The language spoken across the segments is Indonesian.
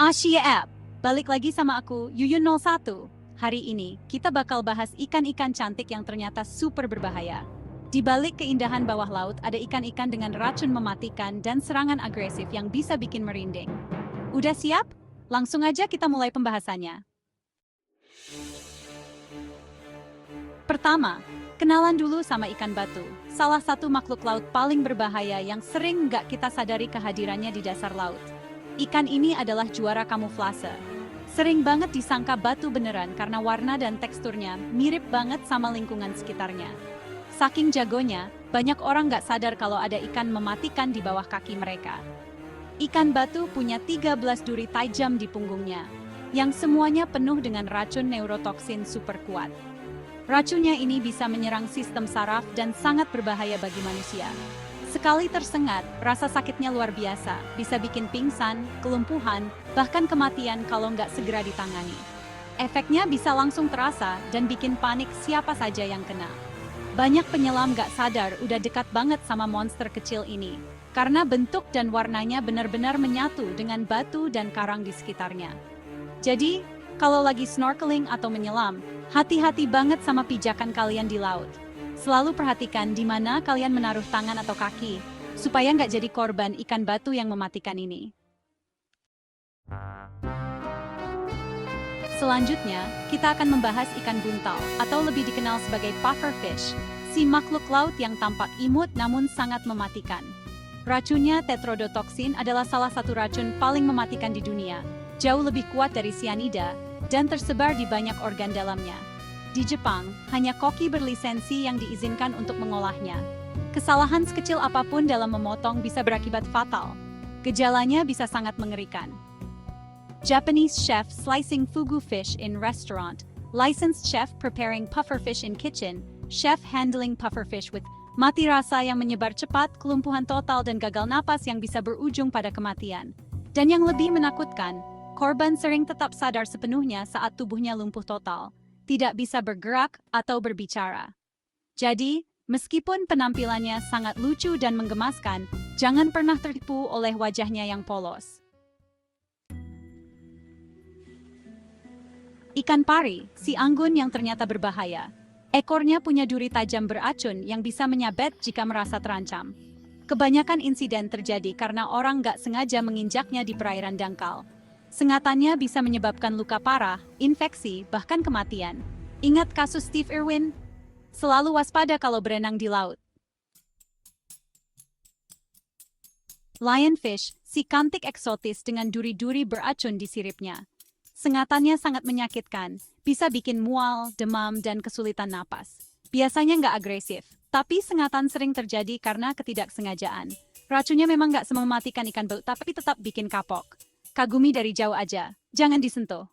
Asia App, balik lagi sama aku, Yuyun 01. Hari ini, kita bakal bahas ikan-ikan cantik yang ternyata super berbahaya. Di balik keindahan bawah laut, ada ikan-ikan dengan racun mematikan dan serangan agresif yang bisa bikin merinding. Udah siap? Langsung aja kita mulai pembahasannya. Pertama, kenalan dulu sama ikan batu, salah satu makhluk laut paling berbahaya yang sering nggak kita sadari kehadirannya di dasar laut. Ikan ini adalah juara kamuflase. Sering banget disangka batu beneran karena warna dan teksturnya mirip banget sama lingkungan sekitarnya. Saking jagonya, banyak orang nggak sadar kalau ada ikan mematikan di bawah kaki mereka. Ikan batu punya 13 duri tajam di punggungnya, yang semuanya penuh dengan racun neurotoksin super kuat. Racunnya ini bisa menyerang sistem saraf dan sangat berbahaya bagi manusia. Sekali tersengat, rasa sakitnya luar biasa, bisa bikin pingsan, kelumpuhan, bahkan kematian kalau nggak segera ditangani. Efeknya bisa langsung terasa dan bikin panik siapa saja yang kena. Banyak penyelam nggak sadar udah dekat banget sama monster kecil ini, karena bentuk dan warnanya benar-benar menyatu dengan batu dan karang di sekitarnya. Jadi, kalau lagi snorkeling atau menyelam, hati-hati banget sama pijakan kalian di laut. Selalu perhatikan di mana kalian menaruh tangan atau kaki, supaya nggak jadi korban ikan batu yang mematikan ini. Selanjutnya, kita akan membahas ikan buntal, atau lebih dikenal sebagai pufferfish, si makhluk laut yang tampak imut namun sangat mematikan. Racunnya tetrodotoksin adalah salah satu racun paling mematikan di dunia, jauh lebih kuat dari sianida, dan tersebar di banyak organ dalamnya. Di Jepang, hanya koki berlisensi yang diizinkan untuk mengolahnya. Kesalahan sekecil apapun dalam memotong bisa berakibat fatal. Gejalanya bisa sangat mengerikan. Japanese chef slicing fugu fish in restaurant, licensed chef preparing pufferfish in kitchen, chef handling pufferfish with mati rasa yang menyebar cepat, kelumpuhan total dan gagal napas yang bisa berujung pada kematian. Dan yang lebih menakutkan, korban sering tetap sadar sepenuhnya saat tubuhnya lumpuh total, tidak bisa bergerak atau berbicara. Jadi, meskipun penampilannya sangat lucu dan menggemaskan, jangan pernah tertipu oleh wajahnya yang polos. Ikan pari, si anggun yang ternyata berbahaya. Ekornya punya duri tajam beracun yang bisa menyabet jika merasa terancam. Kebanyakan insiden terjadi karena orang nggak sengaja menginjaknya di perairan dangkal. Sengatannya bisa menyebabkan luka parah, infeksi, bahkan kematian. Ingat kasus Steve Irwin? Selalu waspada kalau berenang di laut. Lionfish, si kantik eksotis dengan duri-duri beracun di siripnya. Sengatannya sangat menyakitkan, bisa bikin mual, demam, dan kesulitan napas. Biasanya nggak agresif, tapi sengatan sering terjadi karena ketidaksengajaan. Racunnya memang nggak semematikan ikan baut, tapi tetap bikin kapok. Kagumi dari jauh aja, jangan disentuh.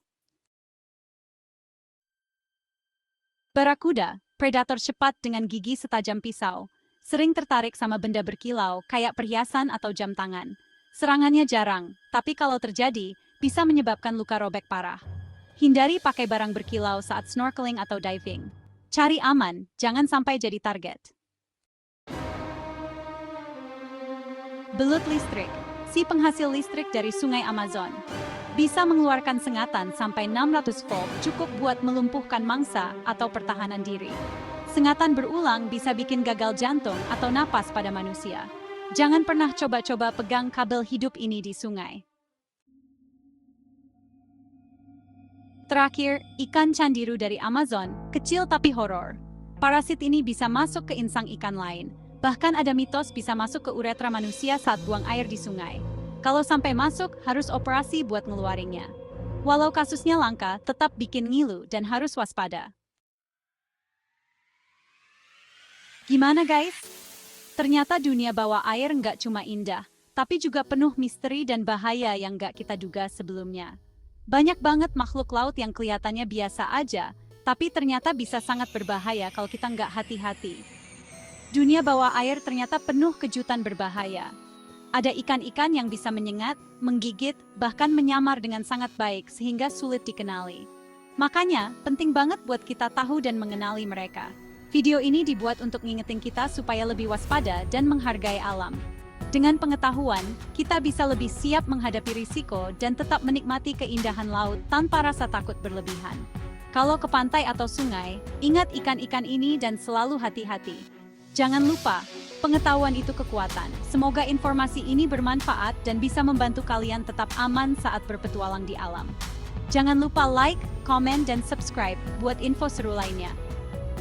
Barakuda, predator cepat dengan gigi setajam pisau, sering tertarik sama benda berkilau kayak perhiasan atau jam tangan. Serangannya jarang, tapi kalau terjadi, bisa menyebabkan luka robek parah. Hindari pakai barang berkilau saat snorkeling atau diving. Cari aman, jangan sampai jadi target. Belut listrik, si penghasil listrik dari sungai Amazon. Bisa mengeluarkan sengatan sampai 600 volt cukup buat melumpuhkan mangsa atau pertahanan diri. Sengatan berulang bisa bikin gagal jantung atau napas pada manusia. Jangan pernah coba-coba pegang kabel hidup ini di sungai. Terakhir, ikan candiru dari Amazon, kecil tapi horor. Parasit ini bisa masuk ke insang ikan lain. Bahkan ada mitos bisa masuk ke uretra manusia saat buang air di sungai. Kalau sampai masuk, harus operasi buat ngeluarinnya. Walau kasusnya langka, tetap bikin ngilu dan harus waspada. Gimana guys? Ternyata dunia bawah air nggak cuma indah, tapi juga penuh misteri dan bahaya yang nggak kita duga sebelumnya. Banyak banget makhluk laut yang kelihatannya biasa aja, tapi ternyata bisa sangat berbahaya kalau kita nggak hati-hati. Dunia bawah air ternyata penuh kejutan berbahaya. Ada ikan-ikan yang bisa menyengat, menggigit, bahkan menyamar dengan sangat baik sehingga sulit dikenali. Makanya, penting banget buat kita tahu dan mengenali mereka. Video ini dibuat untuk ngingetin kita supaya lebih waspada dan menghargai alam. Dengan pengetahuan, kita bisa lebih siap menghadapi risiko dan tetap menikmati keindahan laut tanpa rasa takut berlebihan. Kalau ke pantai atau sungai, ingat ikan-ikan ini dan selalu hati-hati. Jangan lupa, pengetahuan itu kekuatan. Semoga informasi ini bermanfaat dan bisa membantu kalian tetap aman saat berpetualang di alam. Jangan lupa like, komen, dan subscribe buat info seru lainnya.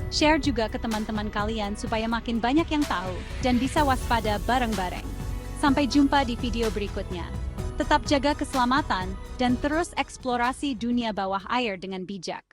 Share juga ke teman-teman kalian supaya makin banyak yang tahu dan bisa waspada bareng-bareng. Sampai jumpa di video berikutnya. Tetap jaga keselamatan dan terus eksplorasi dunia bawah air dengan bijak.